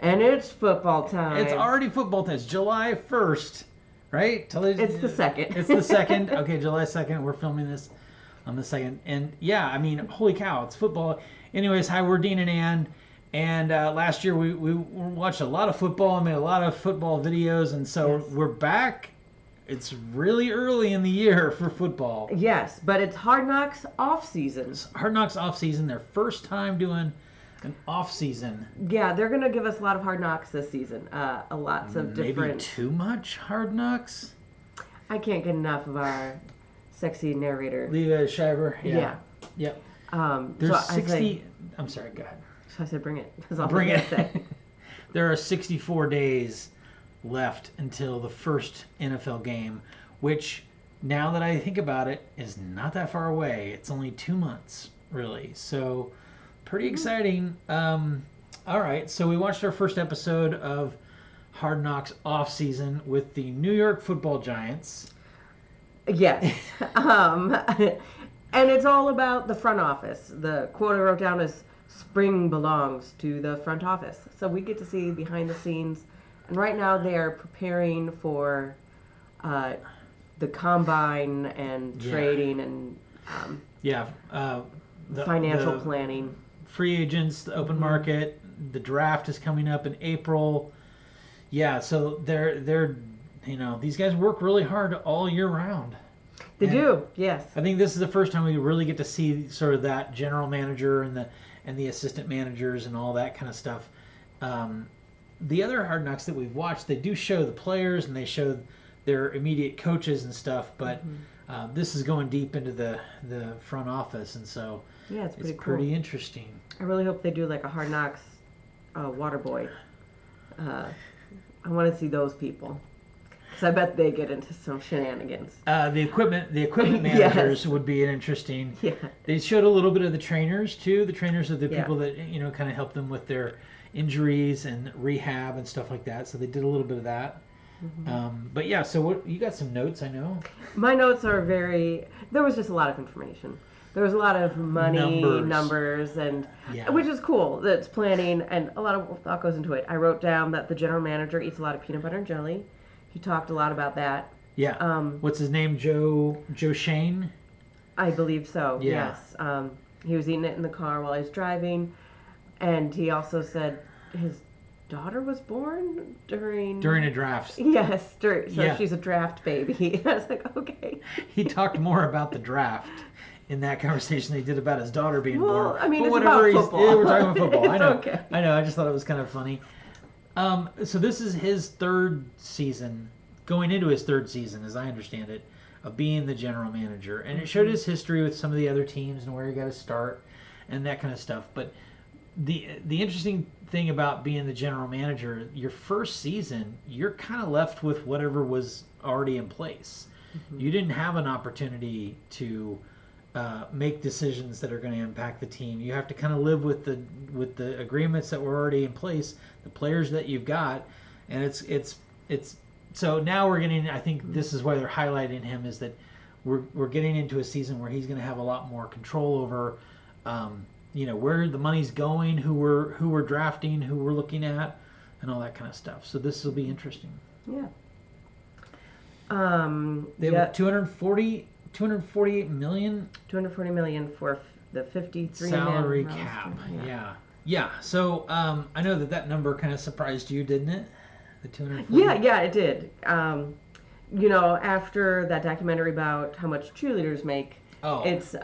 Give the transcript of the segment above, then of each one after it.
And it's football time. It's already football time. It's July 1st, right? It's the 2nd. It's the 2nd. Okay, July 2nd. We're filming this on the 2nd. And yeah, I mean, holy cow, it's football. Anyways, hi, we're Dean and Ann. And last year we watched a lot of football and made a lot of football videos. And so we're back. It's really early in the year for football. Yes, but it's Hard Knocks off season. Hard Knocks off season. Their first time doing an off season. Yeah, they're gonna give us a lot of Hard Knocks this season. Lots of different. Maybe too much Hard Knocks. I can't get enough of our sexy narrator. Leah Shiver. Yeah. Yep. There's so 60. I'm sorry. Go ahead. So I said, bring it. Bring it. There are 64 days left until the first NFL game, which, now that I think about it, is not that far away. It's only 2 months, really. So, pretty exciting. All right, so we watched our first episode of Hard Knocks off season with the New York Football Giants. Yes. And it's all about the front office. The quote I wrote down is, "Spring belongs to the front office." So we get to see behind the scenes. And right now they are preparing for the combine and trading and financial planning. Free agents, the open market, the draft is coming up in April. Yeah, so they're these guys work really hard all year round. They do, yes. I think this is the first time we really get to see sort of that general manager and the assistant managers and all that kind of stuff. The other Hard Knocks that we've watched, they do show the players and they show their immediate coaches and stuff, but this is going deep into the front office, and so yeah, it's pretty interesting. I really hope they do like a Hard Knocks Waterboy. I want to see those people, because I bet they get into some shenanigans. The equipment managers would be an interesting. Yeah. They showed a little bit of the trainers too. The trainers are the people that kind of help them with their injuries and rehab and stuff like that. So they did a little bit of that. But yeah, so what you got some notes, I know. My notes are there was just a lot of information. There was a lot of money, numbers and which is cool. That's planning and a lot of thought goes into it. I wrote down that the general manager eats a lot of peanut butter and jelly. He talked a lot about that. Yeah. What's his name? Joe Shane? I believe so. Yeah. Yes. He was eating it in the car while he was driving. And he also said his daughter was born during a draft. Yes, she's a draft baby. I was like, okay. He talked more about the draft in that conversation than he did about his daughter being born. Well, I mean, it's about football. We're talking about football. I know. Okay. I know. I just thought it was kind of funny. So this is his third season, going into his third season, as I understand it, of being the general manager, and it showed his history with some of the other teams and where he got to start and that kind of stuff. But the interesting thing about being the general manager, your first season, you're kind of left with whatever was already in place. You didn't have an opportunity to make decisions that are going to impact the team. You have to kind of live with the agreements that were already in place, the players that you've got, and it's so now we're getting. I think this is why they're highlighting him, is that we're getting into a season where he's going to have a lot more control over. Where the money's going, who we're drafting, who we're looking at, and all that kind of stuff. So this will be interesting. Yeah. They have 248 million. 240 million for the 53 salary cap. Yeah. So I know that number kind of surprised you, didn't it? The 240. Yeah, it did. After that documentary about how much cheerleaders make, it's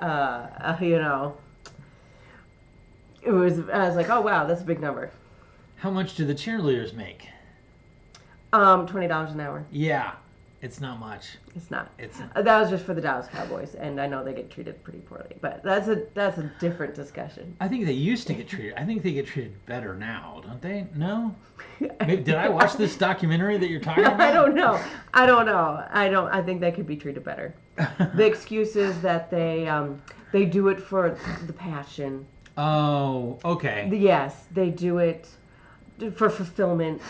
I was like, oh wow, that's a big number. How much do the cheerleaders make? $20 an hour. Yeah, it's not much. It's not. That was just for the Dallas Cowboys, and I know they get treated pretty poorly, but that's a different discussion. I think they used to get treated. I think they get treated better now, don't they? No. Maybe, did I watch this documentary that you're talking about? I don't know. I think they could be treated better. The excuse is that they do it for the passion. Oh, okay. Yes, they do it for fulfillment,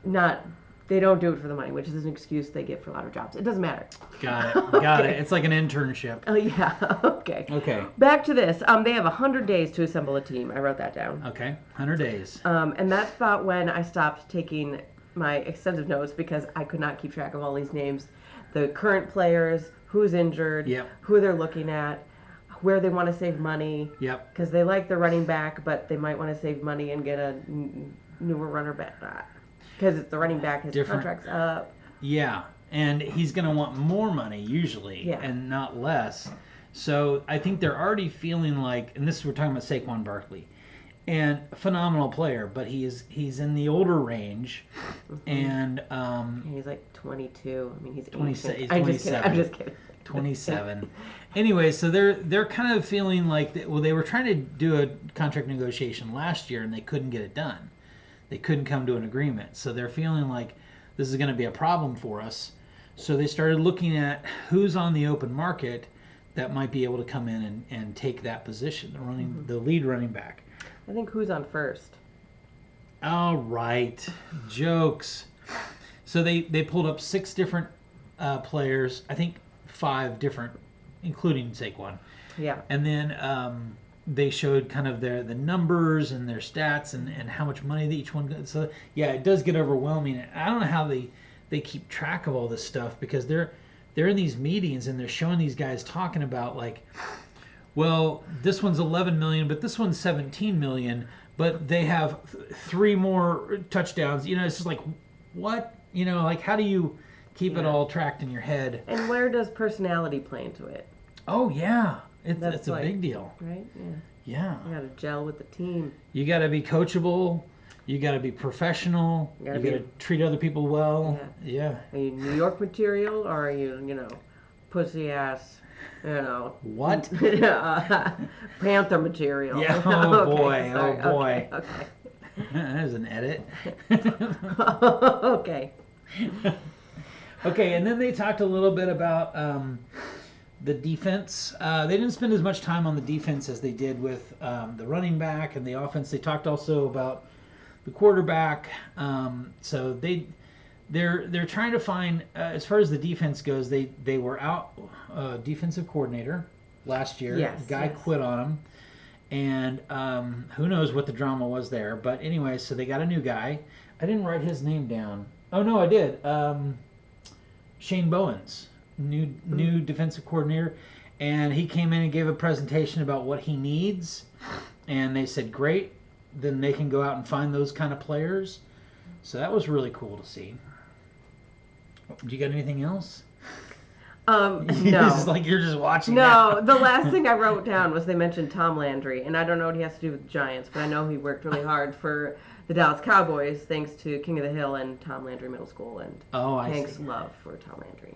not They don't do it for the money, which is an excuse they give for a lot of jobs. It doesn't matter. Got it. Got it. It's like an internship. Oh yeah. Okay. Okay. Back to this. They have 100 days to assemble a team. I wrote that down. Okay. 100 days. And that's about when I stopped taking my extensive notes because I could not keep track of all these names, the current players, who's injured, Yep. who they're looking at, where they want to save money. Yep. Because they like the running back, but they might want to save money and get a newer runner back. Because the running back, his Different. contract's up. Yeah. And he's going to want more money usually Yeah. and not less. So I think they're already feeling like, and this we're talking about Saquon Barkley, and phenomenal player, but he's in the older range, and He's like 22. I mean, he's 27. ancient. I'm just kidding. 27. Anyway, so they're kind of feeling like they were trying to do a contract negotiation last year and they couldn't get it done. They couldn't come to an agreement. So they're feeling like this is going to be a problem for us. So they started looking at who's on the open market that might be able to come in and take that position, the lead running back. I think who's on first? All right, jokes. So they pulled up 6 different players. I think 5 different, including Saquon. Yeah. And then they showed kind of the numbers and their stats and how much money that each one got. So yeah, it does get overwhelming. I don't know how they keep track of all this stuff because they're in these meetings and they're showing these guys talking about like, well, this one's 11 million, but this one's 17 million, but they have 3 more touchdowns. You know, it's just like, what? You know, like how do you keep it all tracked in your head? And where does personality play into it? Oh yeah, That's it's a like- big deal. Right? Yeah. Yeah. You got to gel with the team. You got to be coachable. You got to be professional. You got to treat other people well. Yeah. Are you New York material or are you, pussy ass, What? Panther material? Yeah. Oh Okay, boy. sorry, Oh boy. Okay. There's an edit. Okay. Okay, and then they talked a little bit about the defense. They didn't spend as much time on the defense as they did with the running back and the offense. They talked also about the quarterback. So they're trying to find, as far as the defense goes, they were out defensive coordinator last year. Yes, Guy yes. quit on him. And who knows what the drama was there. But anyway, so they got a new guy. I didn't write his name down. Oh, no, I did. Shane Bowens, new defensive coordinator. And he came in and gave a presentation about what he needs. And they said, great. Then they can go out and find those kind of players. So that was really cool to see. Do you got anything else? No. This is like you're just watching No, the last thing I wrote down was they mentioned Tom Landry, and I don't know what he has to do with the Giants, but I know he worked really hard for the Dallas Cowboys thanks to King of the Hill and Tom Landry Middle School and Hank's see. love for Tom Landry.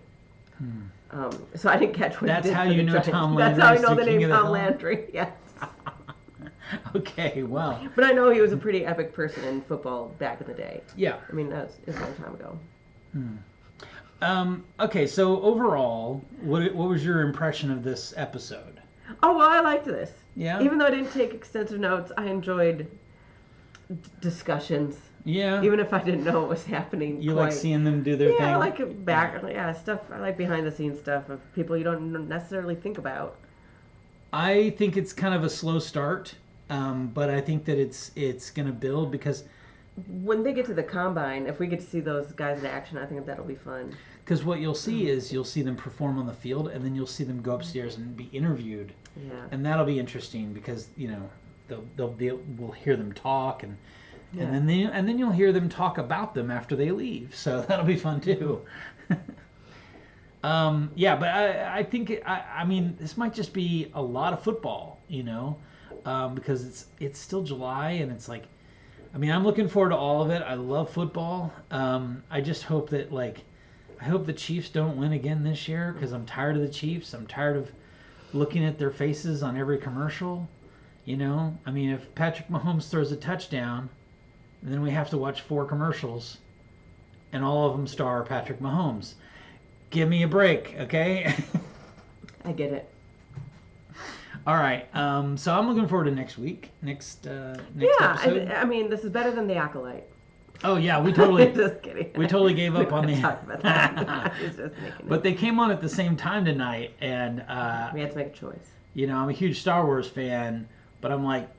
So I didn't catch what That's he did how for you the know Giants. Tom That's Landry how I is know the the King name of the Tom Hill? Landry. Yes. Okay, well, But I know he was a pretty epic person in football back in the day. yeah. I mean, that was a long time ago. Okay, so overall, what was your impression of this episode? Oh, well, I liked this. Yeah? Even though I didn't take extensive notes, I enjoyed discussions. Yeah. Even if I didn't know what was happening. You like seeing them do their thing? Yeah, I like stuff. I like behind the scenes stuff of people you don't necessarily think about. I think it's kind of a slow start, but I think that it's going to build because When they get to the combine, if we get to see those guys in action, I think that'll be fun. what you'll see is you'll see them perform on the field, and then you'll see them go upstairs and be interviewed, Yeah. and that'll be interesting because we'll hear them talk and Yeah. and then you'll hear them talk about them after they leave. So that'll be fun too. Yeah, but I think I mean this might just be a lot of football, because it's still July and it's like, I mean, I'm looking forward to all of it. I love football. I just hope that I hope the Chiefs don't win again this year because I'm tired of the Chiefs. I'm tired of looking at their faces on every commercial. I mean, if Patrick Mahomes throws a touchdown, then we have to watch 4 commercials, and all of them star Patrick Mahomes. Give me a break, okay? I get it. All right. So I'm looking forward to next week, next Yeah, episode. I mean, this is better than The Acolyte. Oh yeah, we totally Just kidding. we totally gave up on We the. talked about that. I was just making But it. they came on at the same time tonight, and We had to make a choice. you know, I'm a huge Star Wars fan, but I'm like,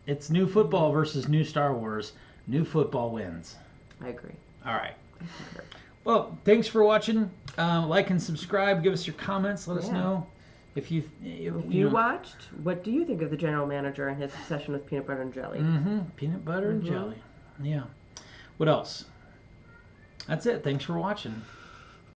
it's new football versus new Star Wars. New football wins. I agree. All right. I concur. Well, thanks for watching. Like and subscribe. Give us your comments. Let us Yeah. know if you If you watched, what do you think of the general manager and his obsession with peanut butter and jelly? Peanut butter and jelly. Yeah. What else? That's it. Thanks for watching.